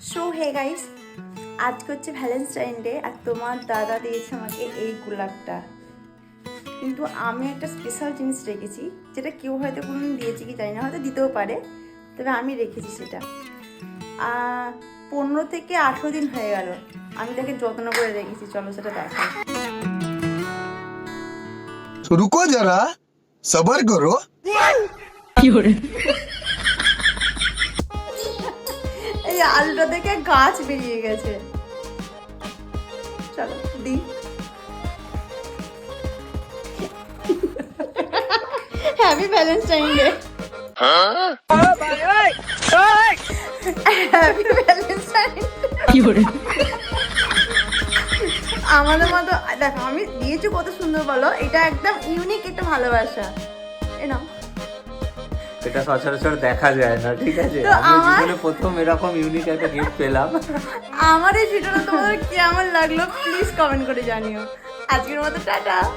So hey guys, আজকে হচ্ছে Valentine day আর তোমার দাদা দিয়েছে আমাকে এই গোলাপটা। কিন্তু আমি একটা স্পেশাল জিনিস রেখেছি, যেটা কেউ হয়তো কোনোদিন দিয়েছে কি জানি না, হয়তো দিতেও পারে, তবে আমি রেখেছি সেটা। 15 থেকে 18 দিন হয়ে গেল আমি তাকে যত্ন করে রেখেছি। চলো সেটা দেখো। तो रुको जरा सबर करो। এই আলুটা থেকে গাছ বেরিয়ে গেছে। চলো দি। Happy Valentine Day. Happy Valentine. আমাদের মতো দেখো, আমি দিয়েছি কত সুন্দর বলো। এটা একদম ইউনিক একটা ভালোবাসা। এ নাও। এটা সচরাচর দেখা যায় না, ঠিক আছে? তো আমি আমার- জীবনে প্রথম এরকম ইউনিক একটা গিফট পেলাম। আমার এই ভিডিওটা তোমাদের কেমন লাগলো প্লিজ কমেন্ট করে জানিও। আজকের মতো টাটা।